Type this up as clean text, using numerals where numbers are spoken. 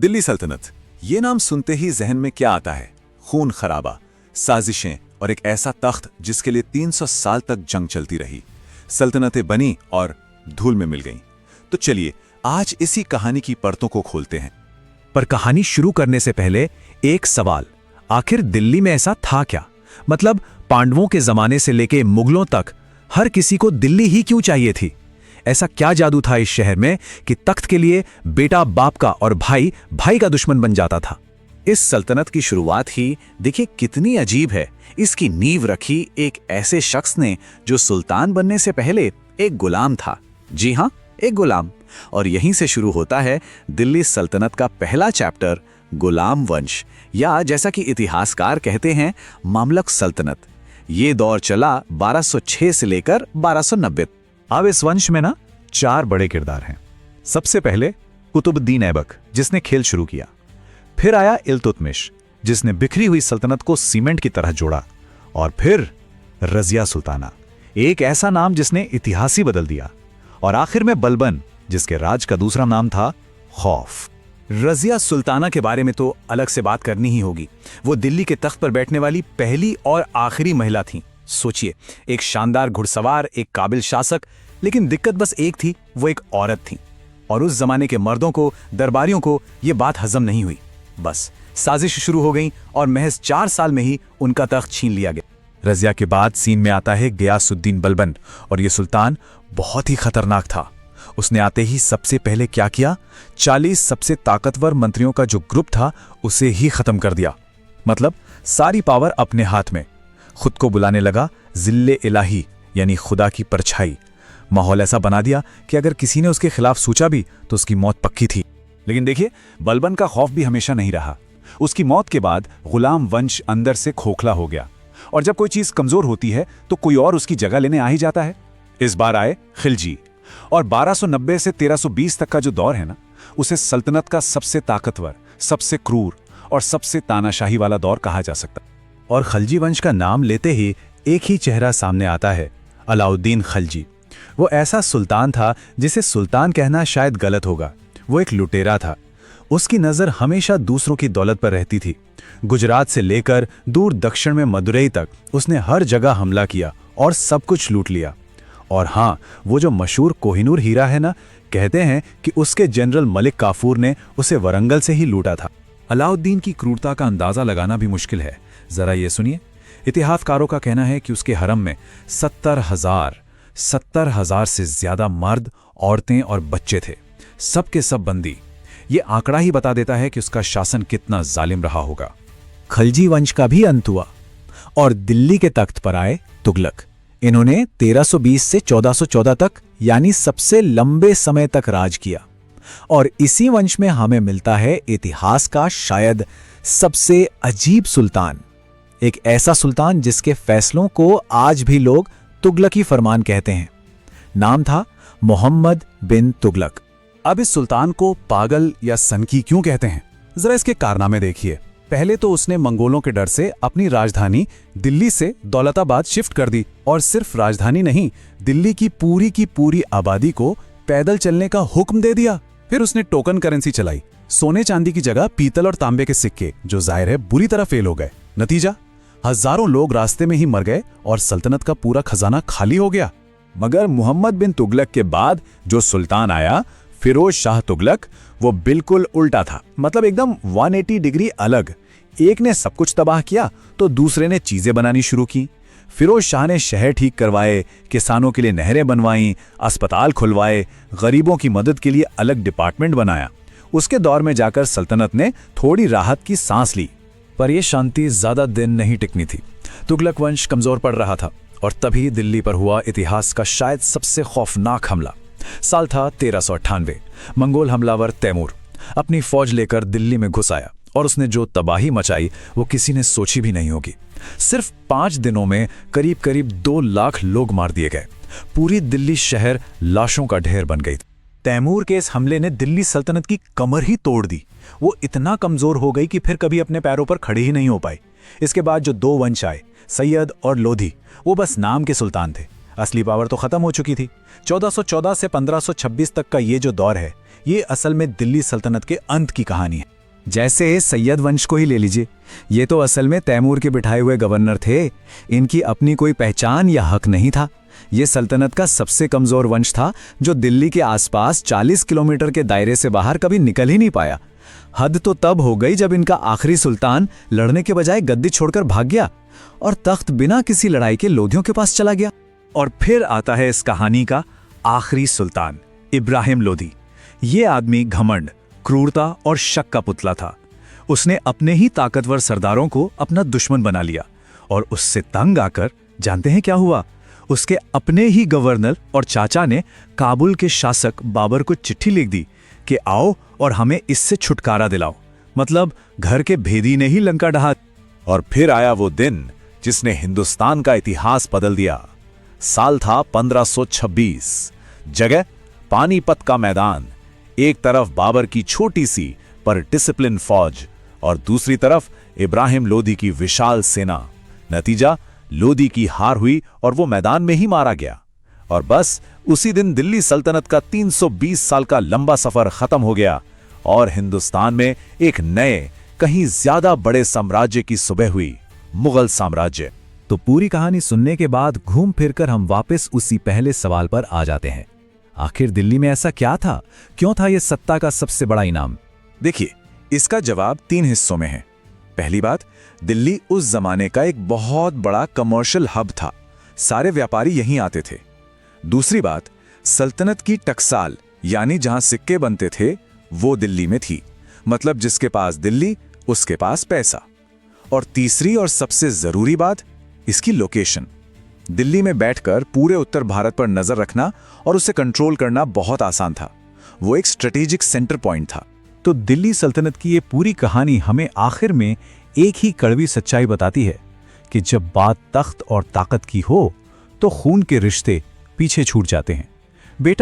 दिल्ली सल्तनत, ये नाम सुनते ही जहन में क्या आता है? खून खराबा, साजिशें और एक ऐसा तख्त जिसके लिए 300 साल तक जंग चलती रही। सल्तनतें बनी और धूल में मिल गईं। तो चलिए आज इसी कहानी की परतों को खोलते हैं। पर कहानी शुरू करने से पहले एक सवाल, आखिर दिल्ली में ऐसा था क्या? मतलब पांडवों के जमाने से लेके मुगलों तक हर किसी को दिल्ली ही क्यों चाहिए थी? ऐसा क्या जादू था इस शहर में कि तख्त के लिए बेटा बाप का और भाई भाई का दुश्मन बन जाता था? इस सल्तनत की शुरुआत ही देखिए कितनी अजीब है। इसकी नींव रखी एक ऐसे शख्स ने जो सुल्तान बनने से पहले एक गुलाम था। जी हाँ, एक गुलाम। और यहीं से शुरू होता है दिल्ली सल्तनत का पहला चैप्टर, गुलाम वंश, या जैसा कि इतिहासकार कहते हैं, मामलक सल्तनत। ये दौर चला 1206 से लेकर 1290। अब इस वंश में ना 4 बड़े किरदार हैं। सबसे पहले कुतुबुद्दीन ऐबक, जिसने खेल शुरू किया। फिर आया इल्तुतमिश, जिसने बिखरी हुई सल्तनत को सीमेंट की तरह जोड़ा। और फिर रजिया सुल्ताना, एक ऐसा नाम जिसने इतिहास ही बदल दिया। और आखिर में बलबन, जिसके राज का दूसरा नाम था खौफ। रजिया सुल्ताना के बारे में तो अलग से बात करनी ही होगी। वो दिल्ली के तख्त पर बैठने वाली पहली और आखिरी महिला थीं। सोचिए, एक शानदार घुड़सवार, एक काबिल शासक, लेकिन दिक्कत बस एक थी, वो एक औरत थी। और उस जमाने के मर्दों को, दरबारियों को ये बात हजम नहीं हुई। बस साजिश शुरू हो गई और महज 4 साल में ही उनका तख्त छीन लिया गया। रजिया के बाद सीन में आता है गयासुद्दीन बलबन, और ये सुल्तान बहुत ही खतरनाक था। उसने आते ही सबसे पहले क्या किया? 40 सबसे ताकतवर मंत्रियों का जो ग्रुप था उसे ही खत्म कर दिया। मतलब सारी पावर अपने हाथ में। खुद को बुलाने लगा जिल्ले इलाही, यानी खुदा की परछाई। माहौल ऐसा बना दिया कि अगर किसी ने उसके खिलाफ सोचा भी तो उसकी मौत पक्की थी। लेकिन देखिए, बलबन का खौफ भी हमेशा नहीं रहा। उसकी मौत के बाद गुलाम वंश अंदर से खोखला हो गया। और जब कोई चीज कमजोर होती है तो कोई और उसकी जगह लेने आ ही जाता है। इस बार आए खिलजी। और 1290 से 1320 तक का जो दौर है ना, उसे सल्तनत का सबसे ताकतवर, सबसे क्रूर और सबसे तानाशाही वाला दौर कहा जा सकता। और खलजी वंश का नाम लेते ही एक ही चेहरा सामने आता है, अलाउद्दीन खलजी। वो ऐसा सुल्तान था जिसे सुल्तान कहना शायद गलत होगा। वो एक लुटेरा था। उसकी नज़र हमेशा दूसरों की दौलत पर रहती थी। गुजरात से लेकर दूर दक्षिण में मदुरई तक उसने हर जगह हमला किया और सब कुछ लूट लिया। और हाँ, वो जो मशहूर कोहिनूर हीरा है ना, कहते हैं कि उसके जनरल मलिक काफूर ने उसे वरंगल से ही लूटा था। अलाउद्दीन की क्रूरता का अंदाजा लगाना भी मुश्किल है। जरा ये सुनिए। इतिहासकारों का कहना है कि उसके हरम में 70,000 से ज्यादा मर्द, औरतें और बच्चे थे, सब के सब बंदी। ये आंकड़ा ही बता देता है कि उसका शासन कितना जालिम रहा होगा। खलजी वंश का भी अंत हुआ और दिल्ली के तख्त पर आए तुगलक। इन्होंने 1320 से 1414 तक, यानी सबसे लंबे समय तक राज किया। और इसी वंश में हमें मिलता है इतिहास का शायद सबसे अजीब सुल्तान। एक ऐसा सुल्तान जिसके फैसलों को आज भी लोग तुगलकी फरमान कहते हैं। नाम था मोहम्मद बिन तुगलक। अब इस सुल्तान को पागल या सनकी क्यों कहते हैं? जरा इसके कारनामे देखिए। पहले तो उसने मंगोलों के डर से अपनी राजधानी दिल्ली से दौलताबाद शिफ्ट कर दी। और सिर्फ राजधानी नहीं, दिल्ली की पूरी आबादी को पैदल चलने का हुक्म दे दिया। फिर उसने टोकन करेंसी चलाई, सोने चांदी की जगह पीतल और तांबे के सिक्के, जो जाहिर है बुरी तरह फेल हो गए। नतीजा, हजारों लोग रास्ते में ही मर गए और सल्तनत का पूरा खजाना खाली हो गया। मगर मोहम्मद बिन तुगलक के बाद जो सुल्तान आया, फिरोज शाह तुगलक, वो बिल्कुल उल्टा था। मतलब एकदम 180 डिग्री अलग। एक ने सब कुछ तबाह किया तो दूसरे ने चीजें बनानी शुरू की। फिरोज शाह ने शहर ठीक करवाए, किसानों के लिए नहरें बनवाईं, अस्पताल खुलवाए, गरीबों की मदद के लिए अलग डिपार्टमेंट बनाया। उसके दौर में जाकर सल्तनत ने थोड़ी राहत की सांस ली। पर यह शांति ज्यादा दिन नहीं टिकनी थी। तुगलक वंश कमजोर पड़ रहा था और तभी दिल्ली पर हुआ इतिहास का शायद सबसे खौफनाक हमला। साल था 1398। मंगोल हमलावर तैमूर अपनी फौज लेकर दिल्ली में घुस आया और उसने जो तबाही मचाई वो किसी ने सोची भी नहीं होगी। सिर्फ 5 दिनों में करीब 2 लाख लोग मार दिए गए। पूरी दिल्ली शहर लाशों का ढेर बन गई। तैमूर के इस हमले ने दिल्ली सल्तनत की कमर ही तोड़ दी। वो इतना कमजोर हो गई कि फिर कभी अपने पैरों पर खड़ी ही नहीं हो पाई। इसके बाद जो 2 वंश आए, सैयद और लोधी, वो बस नाम के सुल्तान थे। असली पावर तो खत्म हो चुकी थी। 1414 से 1526 तक का ये जो दौर है, ये असल में दिल्ली सल्तनत के अंत की कहानी है। जैसे सैयद वंश को ही ले लीजिए, ये तो असल में तैमूर के बिठाए हुए गवर्नर थे। इनकी अपनी कोई पहचान या हक नहीं था। ये सल्तनत का सबसे कमजोर वंश था जो दिल्ली के आसपास 40 किलोमीटर के दायरे से बाहर कभी निकल ही नहीं पाया। हद तो तब हो गई जब इनका आखिरी सुल्तान लड़ने के बजाय गद्दी छोड़कर भाग गया और तख्त बिना किसी लड़ाई के लोधियों के पास चला गया। और फिर आता है इस कहानी का आखिरी सुल्तान, इब्राहिम लोधी। ये आदमी घमंड, क्रूरता और शक का पुतला था। उसने अपने ही ताकतवर सरदारों को अपना दुश्मन बना लिया और उससे तंग आकर जानते हैं क्या हुआ? उसके अपने ही गवर्नर और चाचा ने काबुल के शासक बाबर को चिट्ठी लिख दी कि आओ और हमें इससे छुटकारा दिलाओ। मतलब घर के भेदी ने ही लंका ढहा। और फिर आया वो दिन जिसने हिंदुस्तान का इतिहास बदल दिया। साल था 1526। जगह पानीपत का मैदान। एक तरफ बाबर की छोटी सी पर डिसिप्लिन फौज और दूसरी तरफ इब्राहिम लोधी की विशाल सेना। नतीजा, लोधी की हार हुई और वो मैदान में ही मारा गया। और बस उसी दिन दिल्ली सल्तनत का 320 साल का लंबा सफर खत्म हो गया और हिंदुस्तान में एक नए, कहीं ज्यादा बड़े साम्राज्य की सुबह हुई, मुगल साम्राज्य। तो पूरी कहानी सुनने के बाद घूम फिरकर हम वापस उसी पहले सवाल पर आ जाते हैं। आखिर दिल्ली में ऐसा क्या था? क्यों था यह सत्ता का सबसे बड़ा इनाम? देखिए, इसका जवाब 3 हिस्सों में है। पहली बात, दिल्ली उस जमाने का एक बहुत बड़ा कमर्शियल हब था। सारे व्यापारी यहीं आते थे। दूसरी बात, सल्तनत की टकसाल यानी जहां सिक्के बनते थे वो दिल्ली में थी। मतलब जिसके पास दिल्ली उसके पास पैसा। और तीसरी और सबसे जरूरी बात, इसकी लोकेशन। दिल्ली में बैठकर पूरे उत्तर भारत पर नजर रखना और उसे कंट्रोल करना बहुत आसान था। वो एक स्ट्रेटेजिक सेंटर पॉइंट था। तो दिल्ली सल्तनत की ये पूरी कहानी हमें आखिर में एक ही कड़वी सच्चाई बताती है कि जब बात तख्त और ताकत की हो तो खून के रिश्ते पीछे छूट जाते हैं। बेटा